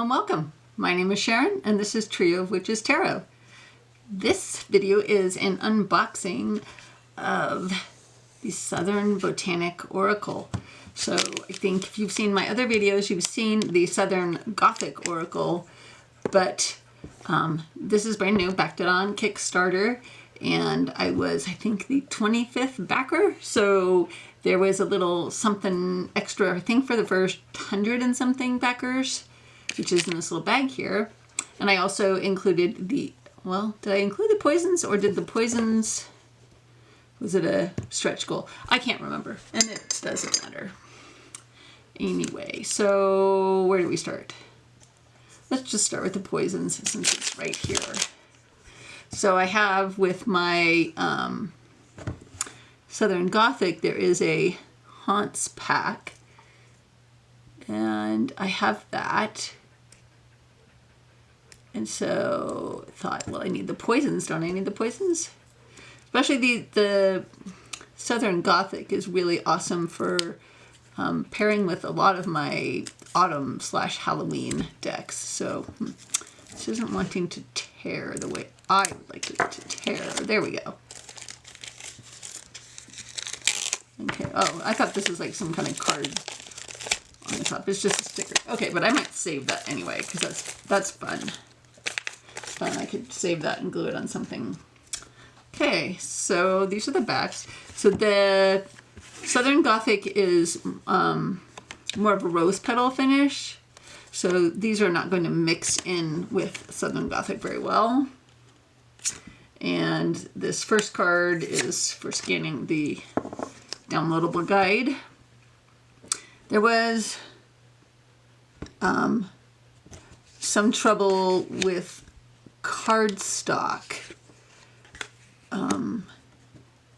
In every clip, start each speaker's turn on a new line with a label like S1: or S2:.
S1: and welcome. My name is Sharon and this is Trio.of.Witches Tarot. This video is an unboxing of the Southern Botanic Oracle. So I think if you've seen my other videos, you've seen the Southern Gothic Oracle, but this is brand new, backed it on Kickstarter, and I was, I think, the 25th backer, so there was a little something extra, I think, for the first 100 and something backers, which is in this little bag here. And I also included the, well, did I include the poisons, or did the poisons, was it a stretch goal? I can't remember, and it doesn't matter. Anyway, so where do we start? Let's just start with the poisons since it's right here. So I have with my Southern Gothic, there is a Haunts pack, and I have that. And so I thought, well, I need the poisons, don't I need the poisons? Especially the Southern Gothic is really awesome for pairing with a lot of my autumn/Halloween decks. So this isn't wanting to tear the way I would like it to tear. There we go. Okay, oh, I thought this was like some kind of card on the top. It's just a sticker. Okay, but I might save that anyway, because that's fun. It's fun. I could save that and glue it on something. Okay, so these are the backs. So the Southern Gothic is more of a rose petal finish. So these are not going to mix in with Southern Gothic very well. And this first card is for scanning the downloadable guide. There was some trouble with cardstock,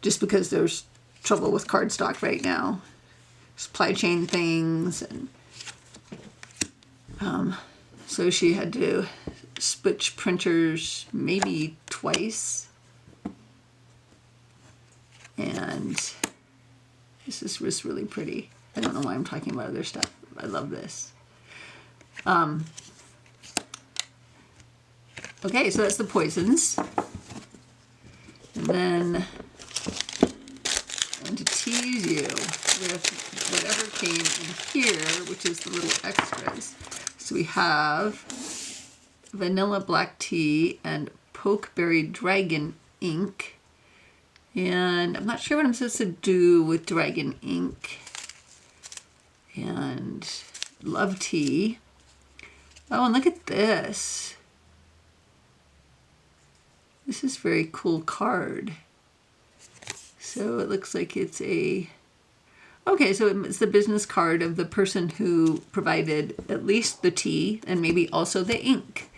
S1: just because there's trouble with cardstock right now. Supply chain things, and so she had to switch printers maybe twice. And this was really pretty. I don't know why I'm talking about other stuff. I love this. Okay, so that's the poisons. And then to tease you with whatever came in here, which is the little extras. So we have vanilla black tea and pokeberry dragon ink. And I'm not sure what I'm supposed to do with dragon ink. And love tea. Oh, and look at this. This is a very cool card. So it looks like it's a, okay, so it's the business card of the person who provided at least the tea and maybe also the ink.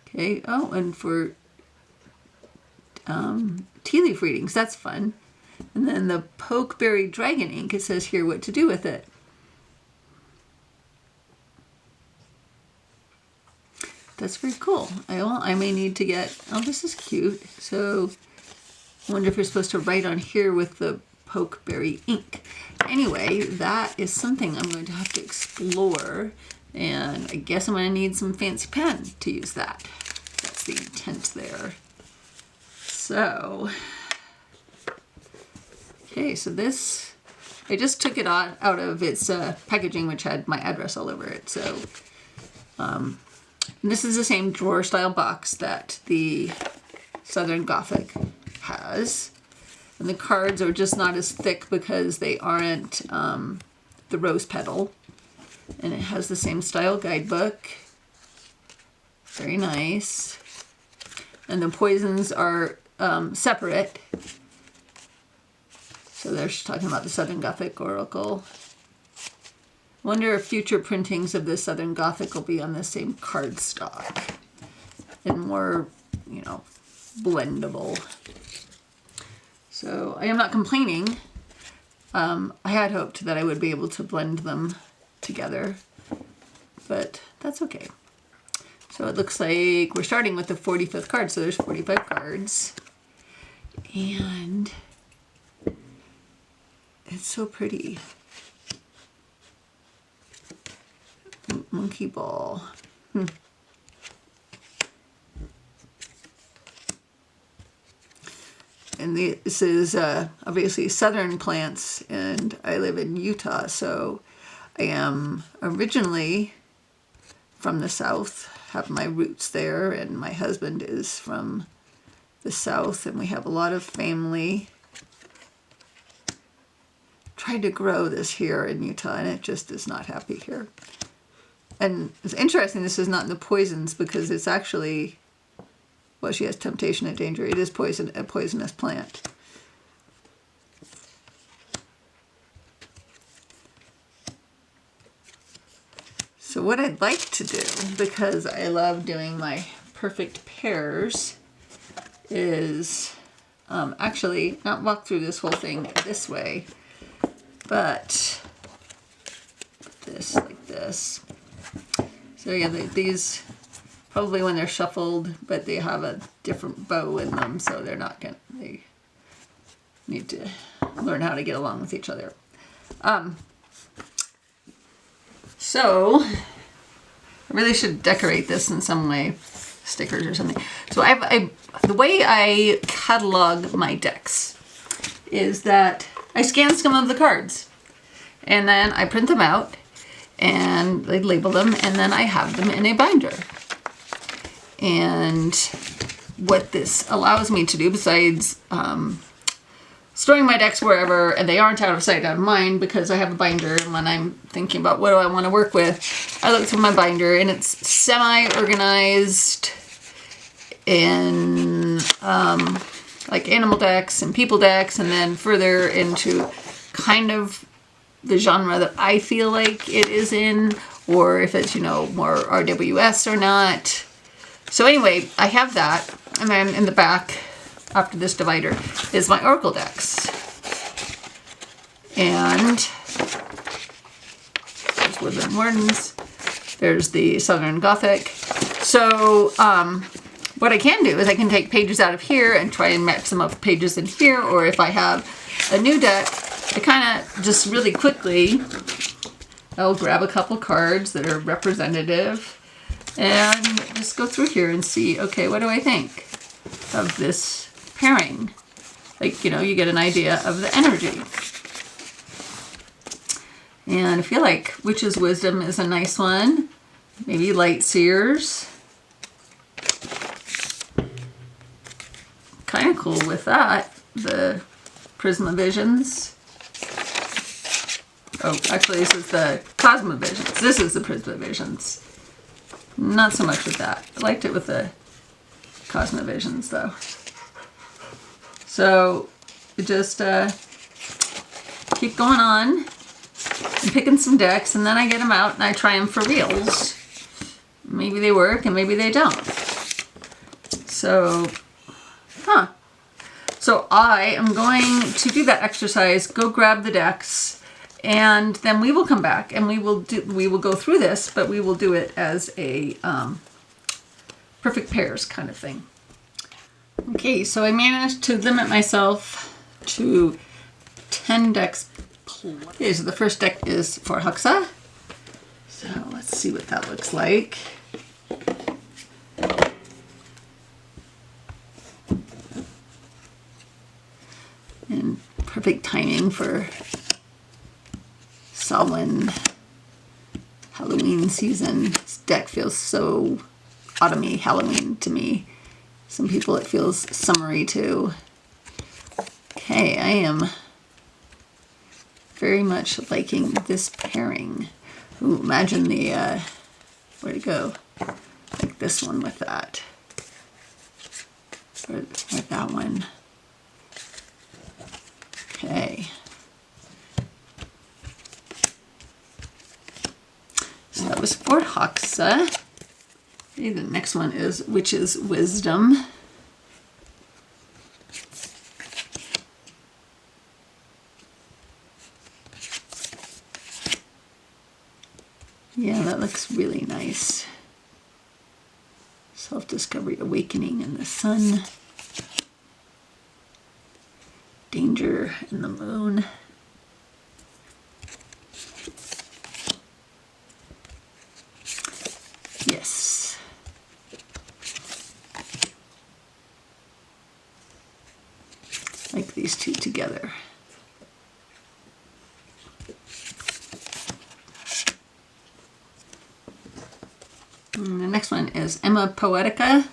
S1: Okay, oh, and for tea leaf readings, that's fun. And then the pokeberry dragon ink, it says here what to do with it. That's very cool. I may need to get, oh, this is cute. So I wonder if you're supposed to write on here with the pokeberry ink. Anyway, that is something I'm going to have to explore, and I guess I'm going to need some fancy pen to use that. That's the intent there. So, okay, so this, I just took it out of its packaging, which had my address all over it. So, this is the same drawer style box that the Southern Gothic has. And the cards are just not as thick because they aren't the rose petal. And it has the same style guidebook. Very nice. And the poisons are separate. So they're talking about the Southern Gothic Oracle. Wonder if future printings of the Southern Gothic will be on the same cardstock and more, you know, blendable. So I am not complaining. I had hoped that I would be able to blend them together, but that's okay. So it looks like we're starting with the 45th card, so there's 45 cards. And it's so pretty. monkey ball. And this is obviously southern plants, and I live in Utah, so I am originally from the South, have my roots there, and my husband is from the South, and we have a lot of family. Tried to grow this here in Utah, and it just is not happy here. And it's interesting, this is not in the poisons, because it's actually, well, she has temptation and danger. It is a poisonous plant. So what I'd like to do, because I love doing my perfect pairs, is actually not walk through this whole thing this way, but this like this. So yeah, these probably when they're shuffled, but they have a different bow in them, so they're not gonna, they need to learn how to get along with each other. So I really should decorate this in some way, stickers or something. So the way I catalog my decks is that I scan some of the cards, and then I print them out, and I label them, and then I have them in a binder. And what this allows me to do, besides storing my decks wherever, and they aren't out of sight, out of mind, because I have a binder, and when I'm thinking about what do I want to work with, I look through my binder, and it's semi-organized in like animal decks and people decks, and then further into kind of the genre that I feel like it is in, or if it's, you know, more RWS or not. So anyway, I have that, and then in the back, after this divider, is my Oracle decks. And there's Woodland Wardens, there's the Southern Gothic. So what I can do is I can take pages out of here and try and match some of pages in here, or if I have a new deck, I kind of just really quickly, I'll grab a couple cards that are representative and just go through here and see, okay, what do I think of this pairing? Like, you know, you get an idea of the energy. And I feel like Witch's Wisdom is a nice one. Maybe Light Seers. Kind of cool with that. The Prisma Visions. Oh, actually this is the Cosmo Visions. This is the Prisma Visions. Not so much with that. I liked it with the Cosmo Visions though. So just keep going on and picking some decks, and then I get them out and I try them for reals. Maybe they work and maybe they don't. So, So I am going to do that exercise, go grab the decks, and then we will come back and we will go through this, but we will do it as a perfect pairs kind of thing. Okay, so I managed to limit myself to 10 decks. Okay, so the first deck is Forhaxa. So let's see what that looks like. And perfect timing for Samhain Halloween season. This deck feels so autumny Halloween to me. Some people it feels summery too. Okay, I am very much liking this pairing. Ooh, imagine the, where'd it go? Like this one with that. Or that one. Okay. So that was Forhaxa. Okay, the next one is Witch's Wisdom. Yeah, that looks really nice. Self-discovery, awakening in the sun. Danger in the moon. like these two together. And the next one is Ema Poetica,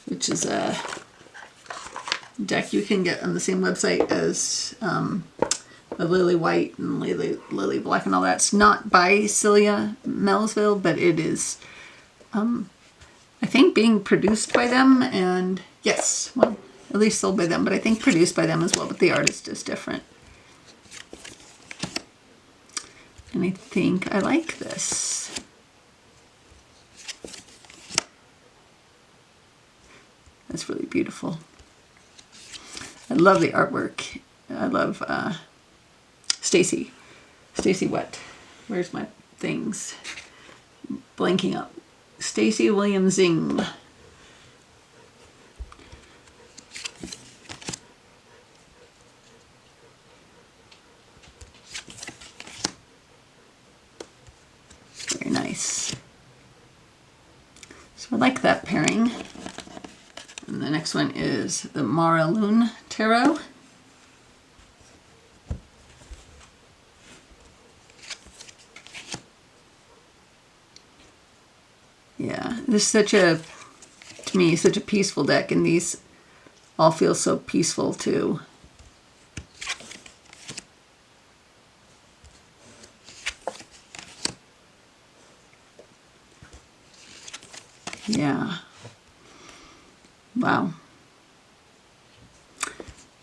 S1: which is a deck you can get on the same website as the Lily White and Lily Black and all that. It's not by Celia Melville, but it is, I think, being produced by them, and yes, well, at least sold by them, but I think produced by them as well, but the artist is different. And I think I like this. That's really beautiful. I love the artwork. I love Stacy what? Where's my things? Blanking up. Stacy Williams Zing. Very nice. So I like that pairing. And the next one is the Lunne Tarot. Yeah, this is such a, to me, such a peaceful deck, and these all feel so peaceful too. Yeah. Wow.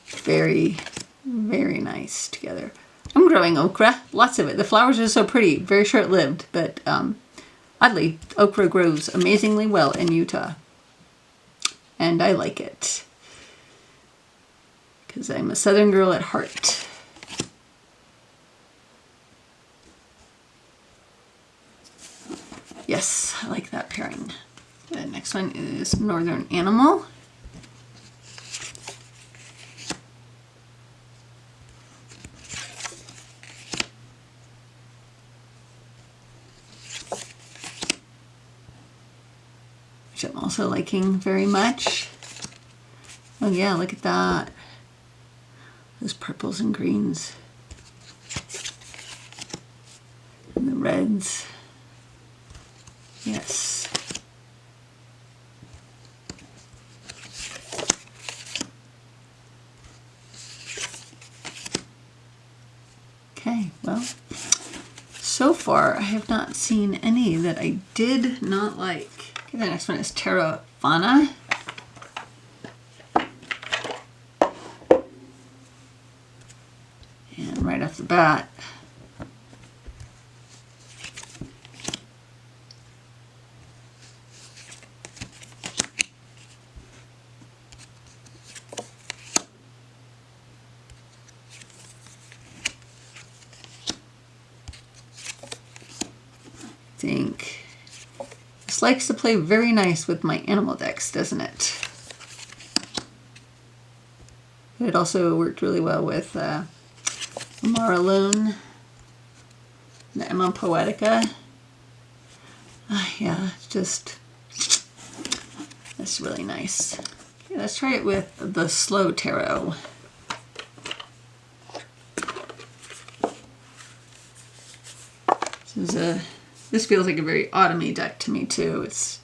S1: Very, very nice together. I'm growing okra, lots of it. The flowers are so pretty, very short-lived, but oddly, okra grows amazingly well in Utah. And I like it. Because I'm a Southern girl at heart. Yes, I like that pairing. The next one is Northern Animal. Which I'm also liking very much. Oh yeah, look at that. Those purples and greens. And the reds. Yes. Okay, well, so far I have not seen any that I did not like. Okay, the next one is Fauna. And right off the bat, I think this likes to play very nice with my animal decks, doesn't it? It also worked really well with Lunne, the Ema Poetica. Yeah, it's just, that's really nice. Okay, let's try it with the Slow Tarot. This feels like a very autumny deck to me too. It's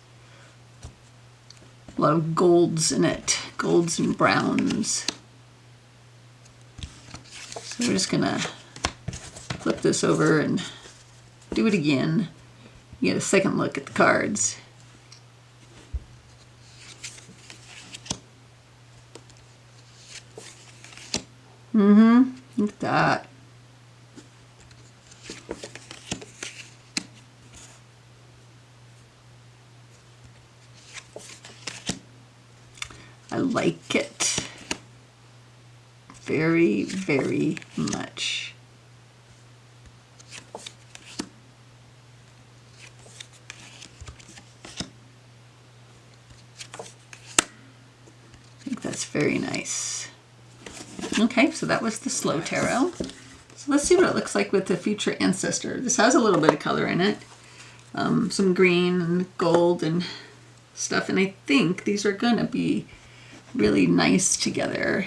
S1: a lot of golds in it, golds and browns. So we're just gonna flip this over and do it again. You get a second look at the cards. Look at that. I like it very, very much. I think that's very nice. Okay, so that was the Slow Tarot. So let's see what it looks like with the Future Ancestor. This has a little bit of color in it. Some green and gold and stuff, and I think these are gonna be really nice together.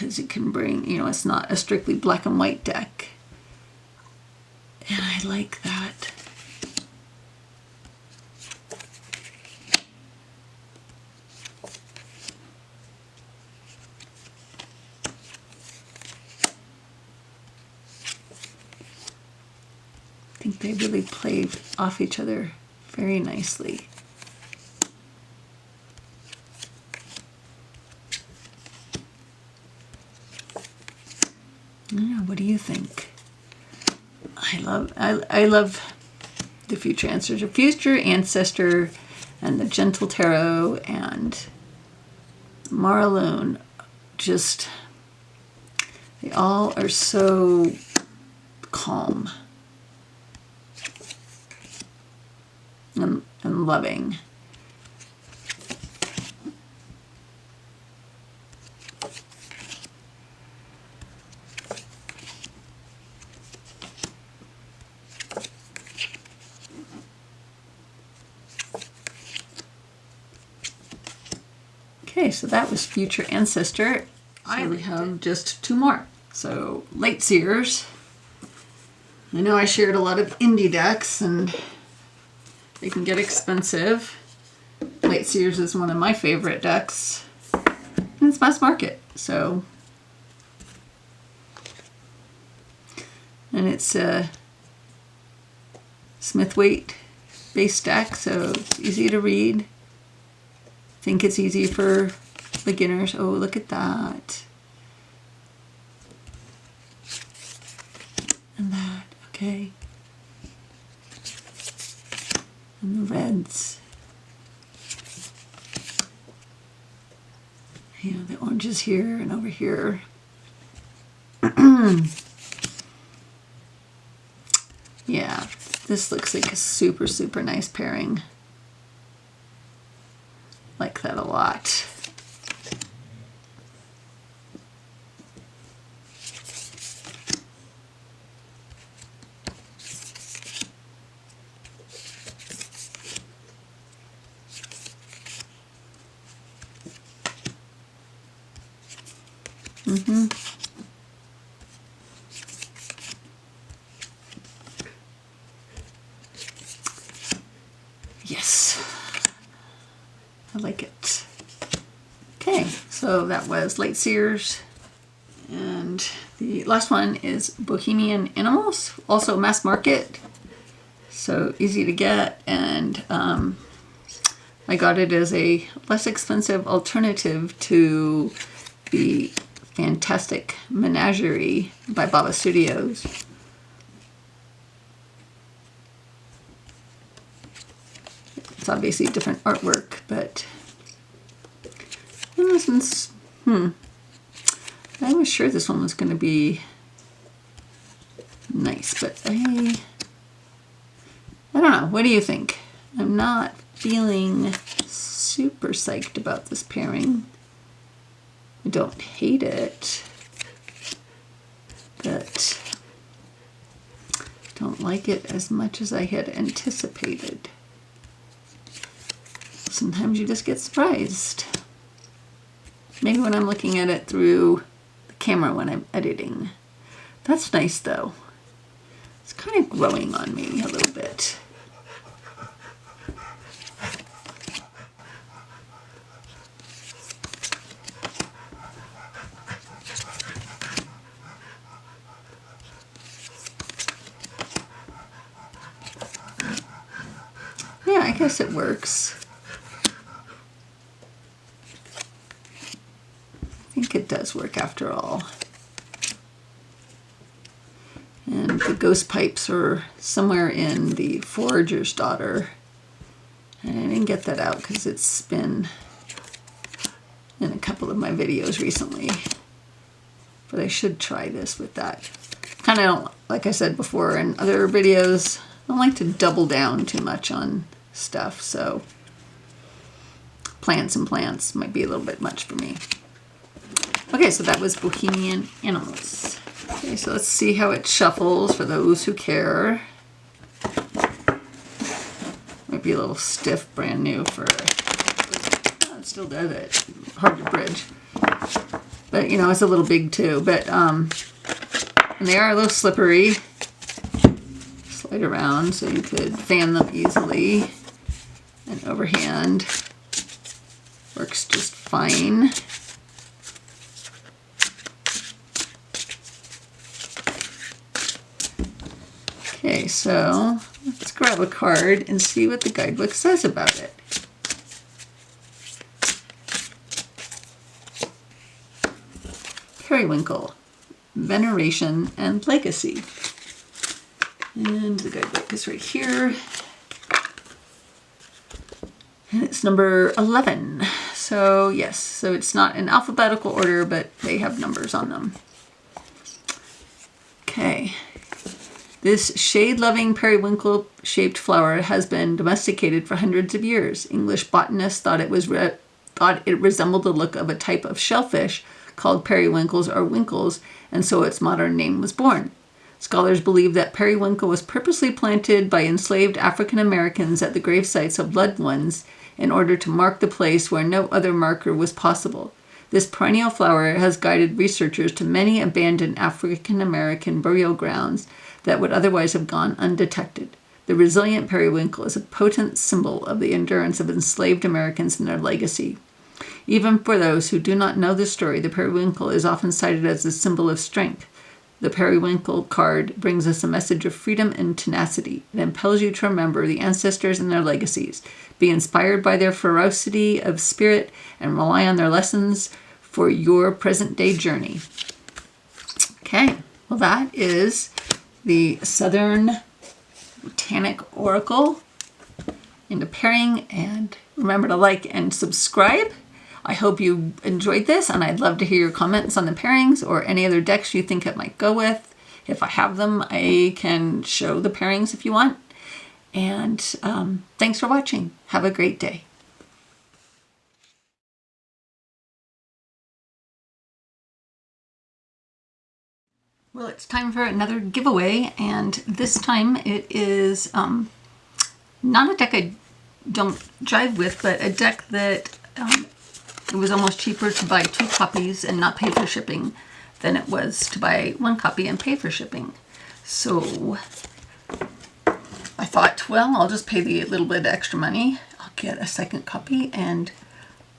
S1: because it can bring, you know, it's not a strictly black and white deck. And I like that. I think they really play off each other very nicely. Yeah, what do you think? I love the Future Answers of Future, Ancestor, and the Gentle Tarot, and Lunne. Just, they all are so calm and loving. Okay, so that was Future Ancestor. So we have just two more. So, Late Seers. I know I shared a lot of indie decks, and they can get expensive. Late Seers is one of my favorite decks, and it's mass market. So, and it's a Smith-Waite based deck, so it's easy to read. I think it's easy for beginners. Oh, look at that. And that, okay. And the reds. You know, the oranges here and over here. Yeah, this looks like a super, super nice pairing. Like that a lot. Yes. I like it. Okay, so that was Late Seers. And the last one is Bohemian Animals, also mass market. So easy to get, and I got it as a less expensive alternative to the fantastic Menagerie by Baba Studios. It's obviously different artwork, but this one's, I was sure this one was going to be nice, but I don't know. What do you think? I'm not feeling super psyched about this pairing. I don't hate it, but don't like it as much as I had anticipated. Sometimes you just get surprised. Maybe when I'm looking at it through the camera when I'm editing. That's nice though. It's kind of growing on me a little bit. Yeah, I guess it works. I think it does work after all. And the ghost pipes are somewhere in the Forager's Daughter. And I didn't get that out because it's been in a couple of my videos recently. But I should try this with that. Kind of, like I said before in other videos, I don't like to double down too much on stuff. So plants and plants might be a little bit much for me. Okay, so that was Bohemian Animals. Okay, so let's see how it shuffles for those who care. Might be a little stiff, brand new for, oh, it still does it. Hard to bridge. But, you know, it's a little big too. But, and they are a little slippery. Slide around so you could fan them easily. And overhand works just fine. Okay, so let's grab a card and see what the guidebook says about it. Periwinkle, veneration and legacy. And the guidebook is right here. And it's number 11. So yes, so it's not in alphabetical order, but they have numbers on them. Okay. This shade-loving periwinkle-shaped flower has been domesticated for hundreds of years. English botanists thought it resembled the look of a type of shellfish called periwinkles or winkles, and so its modern name was born. Scholars believe that periwinkle was purposely planted by enslaved African Americans at the grave sites of loved ones in order to mark the place where no other marker was possible. This perennial flower has guided researchers to many abandoned African American burial grounds that would otherwise have gone undetected. The resilient periwinkle is a potent symbol of the endurance of enslaved Americans and their legacy. Even for those who do not know the story, the periwinkle is often cited as a symbol of strength. The periwinkle card brings us a message of freedom and tenacity. It impels you to remember the ancestors and their legacies, be inspired by their ferocity of spirit, and rely on their lessons for your present-day journey. Okay, well that is the Southern Botanic Oracle into pairing, and remember to like and subscribe. I hope you enjoyed this, and I'd love to hear your comments on the pairings or any other decks you think it might go with. If I have them, I can show the pairings if you want. And thanks for watching. Have a great day. Well, it's time for another giveaway, and this time it is not a deck I don't jive with, but a deck that it was almost cheaper to buy 2 copies and not pay for shipping than it was to buy 1 copy and pay for shipping. So I thought, well, I'll just pay the little bit extra money. I'll get a second copy and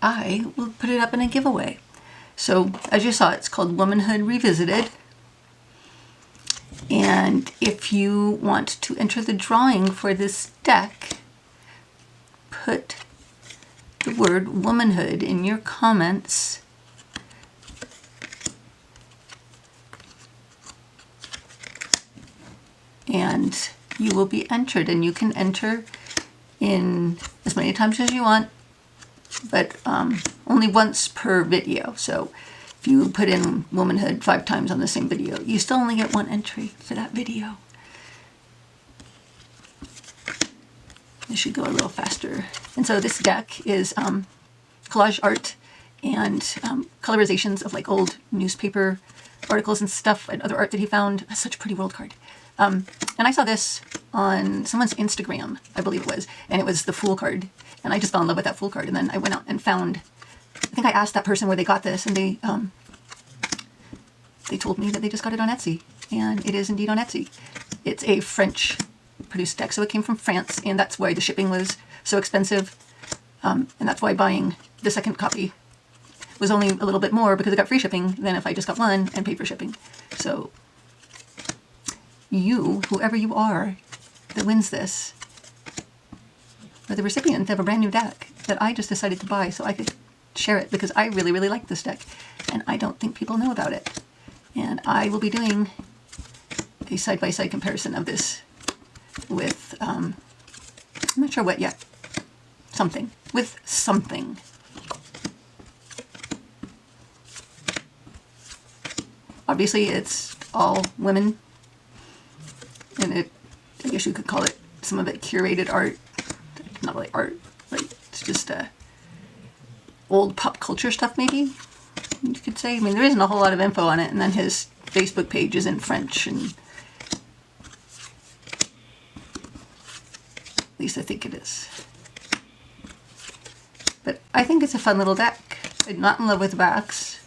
S1: I will put it up in a giveaway. So as you saw, it's called Womanhood Revisited. And if you want to enter the drawing for this deck, put the word womanhood in your comments. And you will be entered, and you can enter in as many times as you want, but only once per video. So if you put in womanhood 5 times on the same video, you still only get 1 entry for that video. This should go a little faster. And so this deck is collage art and colorizations of like old newspaper articles and stuff and other art that he found. That's such a pretty world card. And I saw this on someone's Instagram, I believe it was, and it was the Fool card. And I just fell in love with that Fool card. And then I went out and found, I think I asked that person where they got this, and they told me that they just got it on Etsy. And it is indeed on Etsy. It's a French produced deck, so it came from France, and that's why the shipping was so expensive. And that's why buying the second copy was only a little bit more, because it got free shipping than if I just got 1 and paid for shipping. So you, whoever you are that wins this, are the recipient of a brand new deck that I just decided to buy so I could share it, because I really, really like this deck and I don't think people know about it. And I will be doing a side-by-side comparison of this with, I'm not sure what yet, something, with something. Obviously it's all women, and I guess you could call it, some of it curated art. Not really art, like it's just old pop culture stuff, maybe you could say. I mean, there isn't a whole lot of info on it, and then his Facebook page is in French, and at least I think it is. But I think it's a fun little deck. I'm not in love with the backs.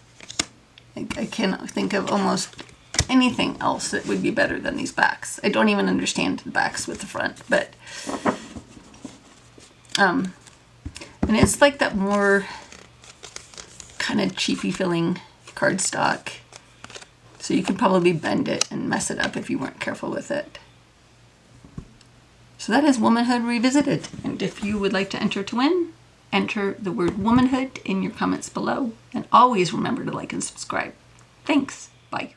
S1: I cannot think of almost anything else that would be better than these backs. I don't even understand the backs with the front, but and it's like that more kind of cheapy feeling cardstock. So you could probably bend it and mess it up if you weren't careful with it. So that is Womanhood Revisited. And if you would like to enter to win, enter the word womanhood in your comments below. And always remember to like and subscribe. Thanks. Bye.